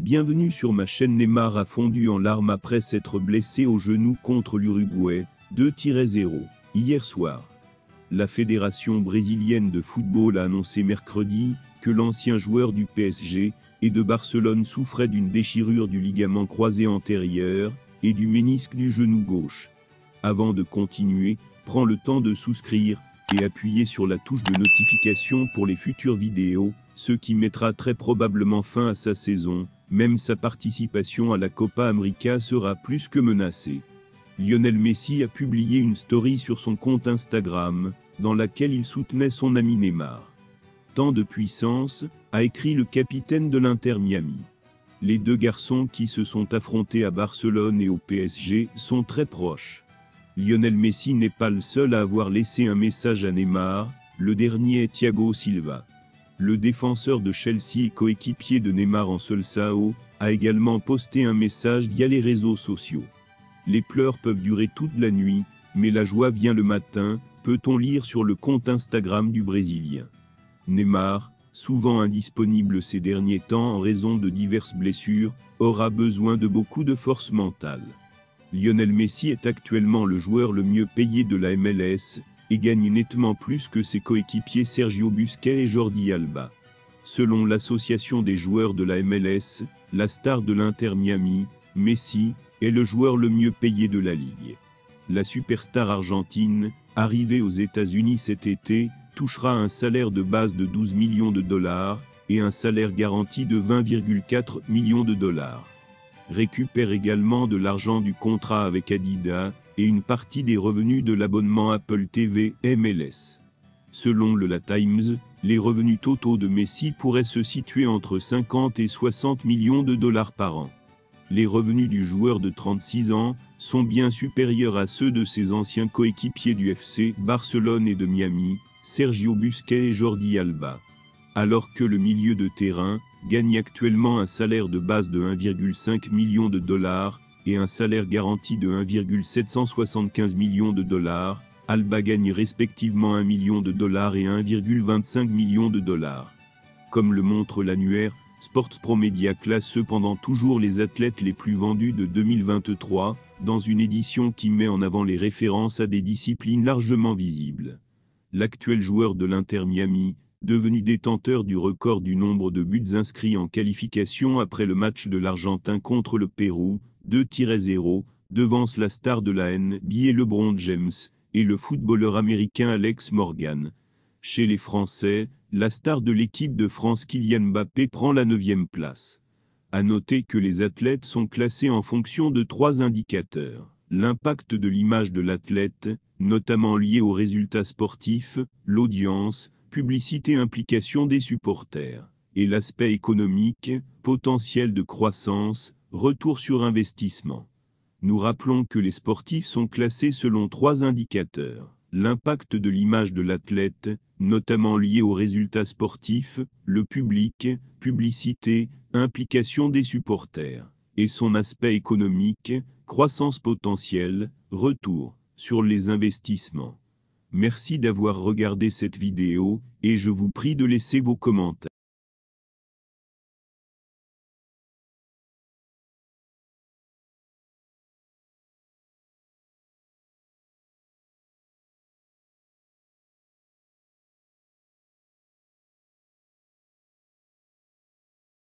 Bienvenue sur ma chaîne. Neymar a fondu en larmes après s'être blessé au genou contre l'Uruguay, 2-0, hier soir. La Fédération brésilienne de football a annoncé mercredi que l'ancien joueur du PSG et de Barcelone souffrait d'une déchirure du ligament croisé antérieur et du ménisque du genou gauche. Avant de continuer, prends le temps de souscrire et appuyer sur la touche de notification pour les futures vidéos, ce qui mettra très probablement fin à sa saison. Même sa participation à la Copa América sera plus que menacée. Lionel Messi a publié une story sur son compte Instagram, dans laquelle il soutenait son ami Neymar. Tant de puissance, a écrit le capitaine de l'Inter Miami. Les deux garçons qui se sont affrontés à Barcelone et au PSG sont très proches. Lionel Messi n'est pas le seul à avoir laissé un message à Neymar, le dernier est Thiago Silva. Le défenseur de Chelsea et coéquipier de Neymar en Seleção a également posté un message via les réseaux sociaux. Les pleurs peuvent durer toute la nuit, mais la joie vient le matin, peut-on lire sur le compte Instagram du Brésilien. Neymar, souvent indisponible ces derniers temps en raison de diverses blessures, aura besoin de beaucoup de force mentale. Lionel Messi est actuellement le joueur le mieux payé de la MLS, et gagne nettement plus que ses coéquipiers Sergio Busquets et Jordi Alba. Selon l'association des joueurs de la MLS, la star de l'Inter Miami, Messi, est le joueur le mieux payé de la ligue. La superstar argentine, arrivée aux États-Unis cet été, touchera un salaire de base de 12 millions de dollars et un salaire garanti de 20,4 millions de dollars. Récupère également de l'argent du contrat avec Adidas et une partie des revenus de l'abonnement Apple TV MLS. Selon le La Times, les revenus totaux de Messi pourraient se situer entre 50 et 60 millions de dollars par an. Les revenus du joueur de 36 ans sont bien supérieurs à ceux de ses anciens coéquipiers du FC Barcelone et de Miami, Sergio Busquets et Jordi Alba. Alors que le milieu de terrain gagne actuellement un salaire de base de 1,5 million de dollars et un salaire garanti de 1,775 millions de dollars, Alba gagne respectivement 1 million de dollars et 1,25 million de dollars. Comme le montre l'annuaire Sports Pro Media classe cependant toujours les athlètes les plus vendus de 2023, dans une édition qui met en avant les références à des disciplines largement visibles. L'actuel joueur de l'Inter Miami, devenu détenteur du record du nombre de buts inscrits en qualification après le match de l'Argentin contre le Pérou, 2-0, devance la star de la NBA LeBron James et le footballeur américain Alex Morgan. Chez les Français, la star de l'équipe de France Kylian Mbappé prend la 9e place. À noter que les athlètes sont classés en fonction de 3 indicateurs. L'impact de l'image de l'athlète, notamment lié aux résultats sportifs, l'audience, publicité, implication des supporters, et l'aspect économique, potentiel de croissance, retour sur investissement. Nous rappelons que les sportifs sont classés selon 3 indicateurs. L'impact de l'image de l'athlète, notamment lié aux résultats sportifs, le public, publicité, implication des supporters, et son aspect économique, croissance potentielle, retour sur les investissements. Merci d'avoir regardé cette vidéo, et je vous prie de laisser vos commentaires.